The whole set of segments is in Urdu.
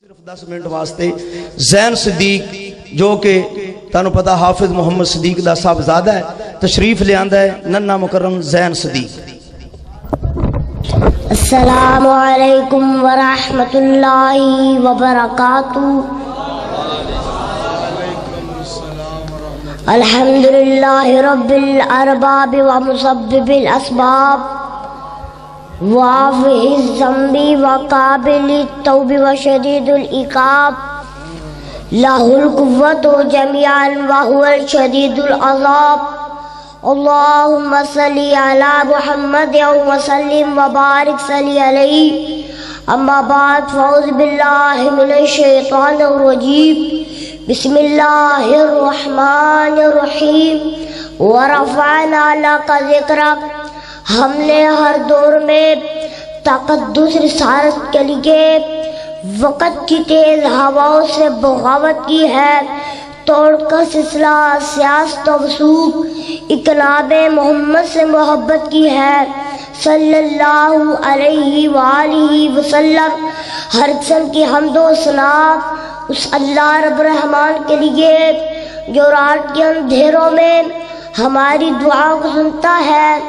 صرف 10 منٹ واسطے زین صدیق جو کہ تانوں پتا حافظ محمد صدیق دا صاحبزادہ ہے تشریف لے آندا ہے ننھا مکرم زین صدیق. السلام علیکم ورحمۃ اللہ وبرکاتہ. الحمد للہ رب الارباب ومسبب الاسباب وافع الذنب وقابل التوب وشدید العقاب لہ القوۃ جمیعا وہو الشدید العذاب. اللہم صلی علی محمد وسلم وبارک صلی علیہ. اما بعد فاعوذ باللہ من الشیطان الرجیم. بسم اللہ الرحمن الرحیم. ورفعنا لک ذکرک. ہم نے ہر دور میں تقدس رسالت کے لیے وقت کی تیز ہواؤں سے بغاوت کی ہے، توڑ کر سلسلہ سیاست و وثوق انقلاب محمد سے محبت کی ہے صلی اللہ علیہ وآلہ وسلم. ہر قسم کی حمد و ثنا اس اللہ رب الرحمن کے لیے جو رات کے اندھیروں میں ہماری دعا کو سنتا ہے،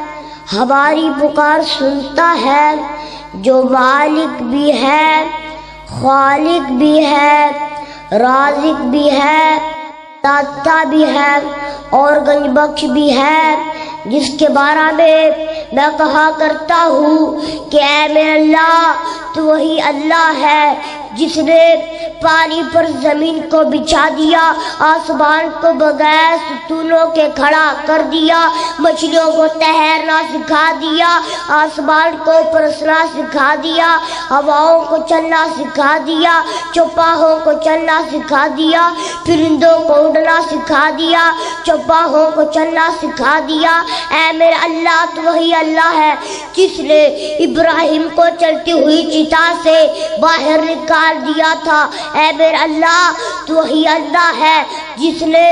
ہماری پکار سنتا ہے، جو مالک بھی ہے، خالق بھی ہے، رازق بھی ہے، داتا بھی ہے اور گنج بخش بھی ہے، جس کے بارے میں میں کہا کرتا ہوں کہ اے میرے اللہ تو وہی اللہ ہے جس نے پانی پر زمین کو بچھا دیا، آسمان کو بغیر ستونوں کے کھڑا کر دیا، مچھلیوں کو تیرنا سکھا دیا، آسمان کو پرسنا سکھا دیا، ہواؤں کو چلنا سکھا دیا، چوپاہوں کو چلنا سکھا دیا، پرندوں کو اڑنا سکھا دیا، چوپاہوں کو چلنا سکھا دیا. اے میرے اللہ تو وہی اللہ ہے جس نے ابراہیم کو چلتی ہوئی چتا سے باہر نکال دیا تھا. اے میرے اللہ تو وہی اللہ ہے جس نے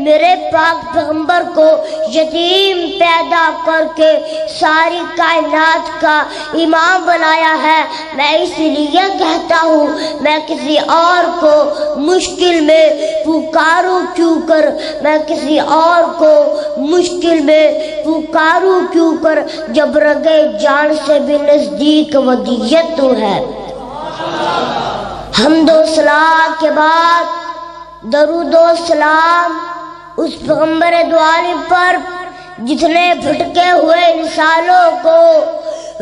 میرے پاک پیغمبر کو یتیم پیدا کر کے ساری کائنات کا امام بنایا ہے. میں اس لیے کہتا ہوں میں کسی اور کو مشکل میں پکاروں کیوں کر، میں کسی اور کو مشکل میں پکاروں کیوں کر جب رگے جان سے بھی نزدیک ودیت تو ہے. حمد و ثنا کے بعد درود و سلام اس پیغمبر دو عالم پر جس نے بھٹکے ہوئے انسانوں کو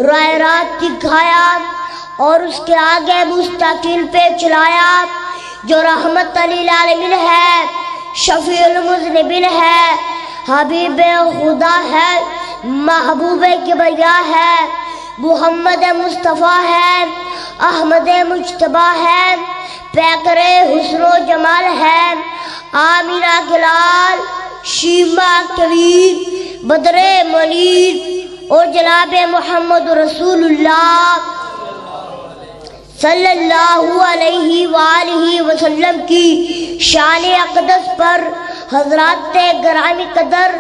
راہ راست دکھایا اور اس کے آگے مستقل پہ چلایا، جو رحمت للعالمین ہے، شفیع المذنبین ہے، حبیب خدا ہے، محبوب کبریا ہے، محمد مصطفیٰ ہے، احمد مجتبیٰ ہے، پیکر حسن و جمال ہے، آمینہ گلال، شیما کبیر، بدر منیر اور جناب محمد رسول اللہ صلی اللہ علیہ وآلہ وسلم کی شان اقدس پر حضرات گرامی قدر،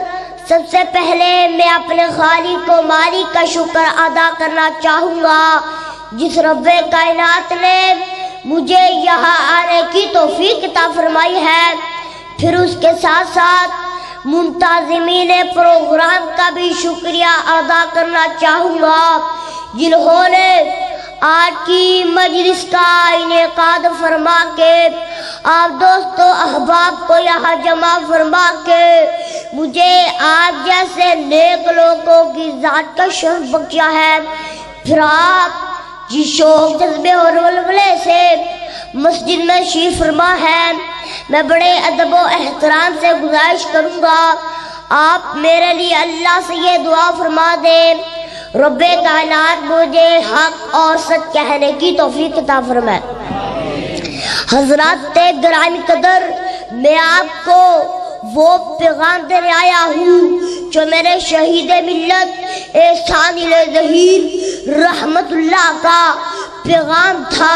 سب سے پہلے میں اپنے خالق و مالک کا شکر ادا کرنا چاہوں گا جس رب کائنات نے مجھے یہاں آنے کی توفیق عطا فرمائی ہے. پھر اس کے ساتھ ساتھ منتظمین پروگرام کا بھی شکریہ ادا کرنا چاہوں گا جنہوں نے آج کی مجلس کا انعقاد فرما کے آپ دوستوں احباب کو یہاں جمع فرما کے مجھے آپ جیسے نیک لوگوں کی ذات کا شرف بخشا ہے. پھر آپ جس شوق جذبے اور ولولے سے مسجد میں شریف فرما ہے، میں بڑے ادب و احترام سے گزارش کروں گا آپ میرے لیے اللہ سے یہ دعا فرما دیں، رب کائنات مجھے حق اور سچ کہنے کی توفیق عطا فرمائے. حضرات گرامی قدر، میں آپ کو وہ پیغام دینے آیا ہوں جو میرے شہید ملت احسان ظہیر رحمت اللہ کا پیغام تھا.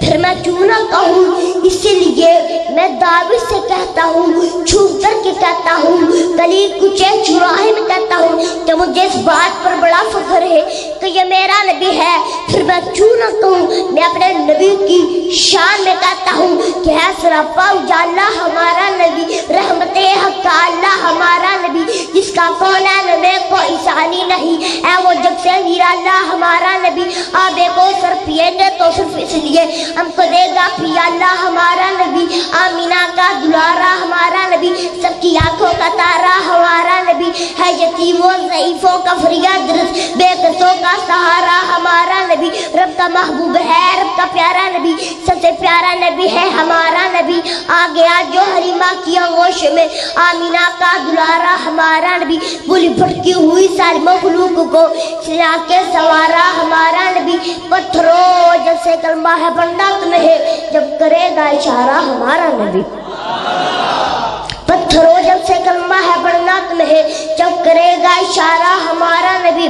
پھر میں کیوں نہ کہوں، اسی لیے میں دعوی سے کہتا ہوں، چھپ کر کے کہتا ہوں، گلی کوچے چوراہے میں کہتا ہوں کہ مجھے اس بات پر بڑا فخر ہے کہ یہ میرا نبی ہے پھر میں کیوں نہ کہوں۔ میں اپنے نبی کی شان میں کہتا ہوں کہ ہے سراپا اجالا ہمارا نبی، رحمت حق کا اللہ ہمارا نبی، جس کا کونین میں کوئی ثانی نہیں، اے وہ جگ سے میرا اللہ ہمارا نبی۔ آبے کو سر پیے گے تو صرف اس لیے ہم کو دے گا پیا اللہ ہمارا نبی، آمینہ کا دلارا ہمارا نبی، سب کی آنکھوں کا تارا ہمارا نبی، ہے یتیموں ضعیفوں کا فریاد رس، بے کسوں کا سہارا ہمارا نبی، رب کا محبوب ہے رب کا پیارا نبی، سب سے پیارا نبی ہے ہمارا نبی۔ آ گیا جو حلیمہ کی آغوش میں، آمینہ کا دلارا ہمارا نبی، بولی بھٹکی ہوئی ساری مخلوق کو سلا کے سوارا ہمارا نبی۔ پتھروں جیسے کلمہ ہے بندہ تمہیں ہے جب کرے گا اشارہ ہمارا نبی، پتھروں جب سے کلمہ ہے بڑھنا تمہیں ہے جب کرے گا اشارہ ہمارا نبی۔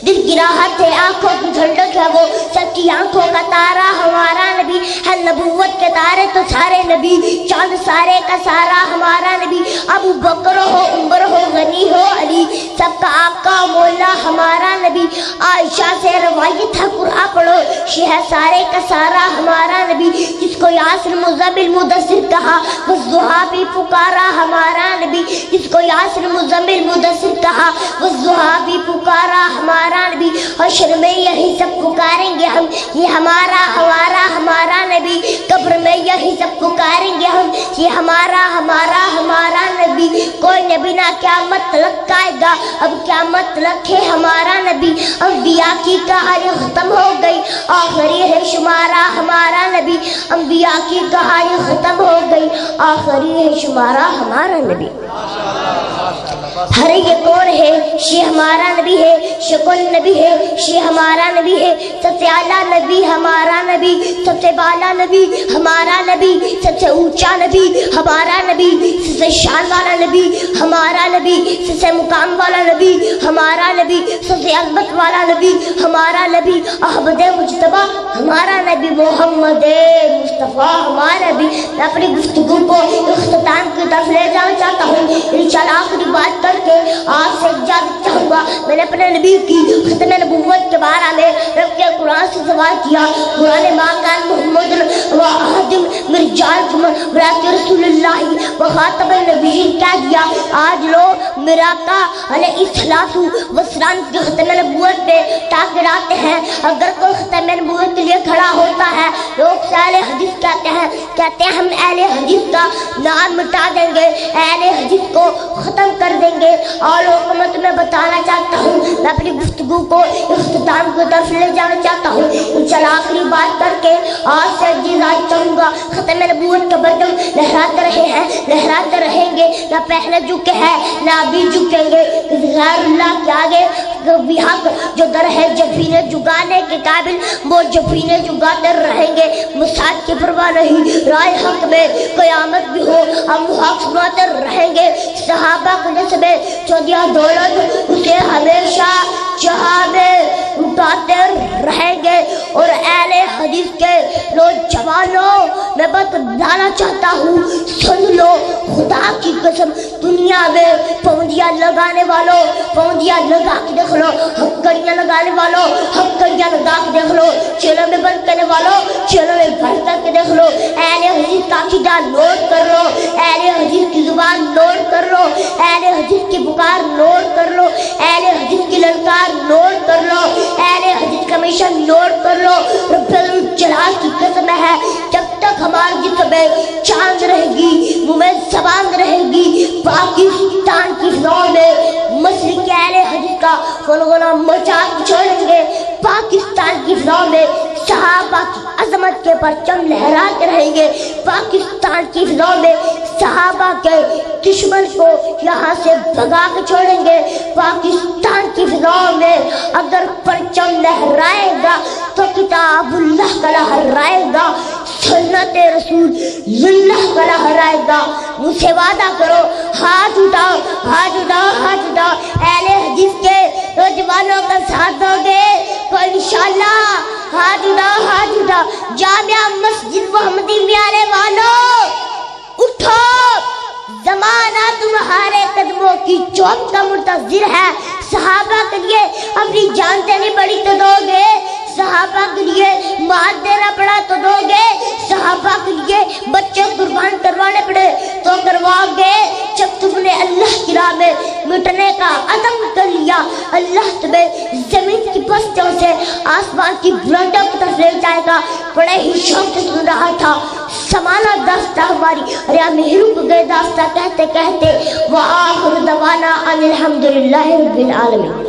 دل کی راحت ہے آنکھوں کی ٹھنڈک ہے وہ سب کی آنکھوں کا تارا ہمارا نبی، ہے نبوت کے تارے تو سارے نبی، چاند سارے کا سارا ہمارا نبی۔ ابو بکر ہو عمر ہو غنی ہو علی، سب کا آقا مولا ہمارا نبی۔ عائشہ سے روایت ہے قرآن پڑھو، شہ سارے کا سارا ہمارا نبی، جس کو یاسر مزمل مدثر کہا والضحیٰ بھی پکارا ہمارا نبی، جس کو یاسر مزمل مدثر کہا والضحیٰ بھی پکارا ہمارا نبی۔ حشر میں یہی سب پکاریں گے ہم، یہ ہمارا ہمارا ہمارا نبی، قبر میں یہی سب پکاریں گے ہم، یہ ہمارا ہمارا ہمارا نبی۔ کوئی نبی نہ قیامت تلک آئے گا، اب قیامت تلک ہے ہمارا نبی۔ انبیاء کی کہانی ختم ہو گئی، آخری ہے شمارا ہمارا نبی، انبیاء کی کہانی ختم ہو گئی، آخری ہے شمارا ہمارا نبی۔ ہر یہ کون ہے؟ یہ ہمارا نبی ہے، شکل نبی ہے، یہ ہمارا نبی ہے، سب سے اعلیٰ نبی ہمارا نبی، سب سے بالا نبی ہمارا نبی، سب سے اونچا نبی ہمارا نبی، سب سے شان والا نبی ہمارا نبی، سب سے مقام والا نبی ہمارا نبی، سب سے عظمت والا نبی ہمارا نبی، احمد مجتبیٰ ہمارا نبی، محمد مصطفیٰ ہمارا نبی۔ میں اپنی گفتگو کو اختتام کی طرف لے جانا چاہتا ہوں، انشاءاللہ آخری بات کر کے آپ سے اجازت چاہوں گا۔ میں نے اپنے نبی کی ختم نبوت کے بارے میں رب کے قرآن سے سوال کیا، قرآن ماں کان محمد و احدم مرجالکم ولکن رسول اللہ و خاتم النبیین کہہ دیا۔ آج لوگ میرا کا علیہ السلام کی ختم نبوت پہ ٹاکے ڈالتے ہیں۔ اگر کوئی ختم نبوت کے لیے کھڑا ہوتا ہے، لوگ اہل حدیث کہتے ہیں ہم اہل حدیث کا نام مٹا دیں گے، اہل حدیث کو ختم کر دیں گے۔ اور لوگوں میں تمہیں بتانا چاہتا ہوں، میں اپنی گفتگو کو اختتام کی طرف لے جانا چاہتا ہوں۔ انشاءاللہ آخری بات کر کے آج سے اجازت چاہوں گا۔ ختم نبوت کا برگم لہراتے رہے ہیں، لہراتے رہیں گے، نہ پہلے جھکے ہیں نہ ابھی جھکیں گے۔ غیر اللہ کے آگے بھی حق جو در ہے جبینے جگانے کے قابل، وہ جبینے جگاتے رہیں گے۔ مساعد کی پرواہ نہیں، رائے حق میں قیامت بھی ہو ہم حق سناتے رہیں گے۔ صحابہ کو نسبے چودیا دولت اسے ہمیشہ جہاں میں اٹھاتے رہیں گے۔ اور اہل حدیث کے نوجوانوں میں بتلانا چاہتا ہوں، سن لو خدا کی قسم، دنیا میں پابندیاں لگانے والوں پابندیاں لگا کے دیکھ لو، ہتھکڑیاں لگانے والوں ہتھکڑیاں لگا کے دیکھ لو، چیلوں میں بند کرنے والوں چیلوں میں بند کر کے دیکھ لو۔ اہل حدیث کا عقیدہ نوٹ کر لو، اہل حدیث کی زبان نوٹ کر لو، اہل حدیث کی پکار نوٹ کر لو، اہل حدیث کی للکار نوٹ کر لو، اہل حدیث کا مشن نوٹ کر لو۔ رب الجلال کی قسم ہے، جب تک ہماری جسم میں چاند رہے گی، منہ میں زبان رہے گی، پاکستان کی فضاؤں میں مشرق اہل حدیث کا غلغلہ مچا چھوڑیں گے۔ پاکستان کی فضاؤں میں صحابہ کی عظمت کے پرچم لہراتے رہیں گے۔ پاکستان کی فضاؤں میں صحابہ کے دشمن کو یہاں سے بھگا کے چھوڑیں گے۔ پاکستان کی فضاؤں میں اگر پرچم لہرائے گا تو کتاب اللہ کا لہرائے گا، سنت رسول اللہ کا لہرائے گا۔ مجھ سے وعدہ کرو، ہاتھ اٹھاؤ ہاتھ اٹھاؤ ہاتھ اٹھاؤ، اہل حدیث کے نوجوانوں کا ساتھ دو گے تو انشاءاللہ ہاتھ اٹھا جامعہ مسجد محمدی میارے والوں اٹھو، زمانہ تمہارے قدموں کی چوٹ کا منتظر ہے. صحابہ کے لیے اپنی جان دینی پڑی تو دو گے، صحابہ کے لیے مال دینا پڑا تو دو گے، صحابہ کے لیے بچے قربان کروانے پڑے تو کرواؤ گے. جب تم نے اللہ کی راہ میں مٹنے کا عزم کر لیا، اللہ تمہیں زمین کی پستیوں سے آسمان کی بلندیوں کی طرف لے جائے گا. بڑے ہی شوق سے سن رہا تھا سمانا داستہ ہماری، ریا میں رک گئے داستہ کہتے کہتے. وآخر دعوانا ان الحمدللہ رب العالمین.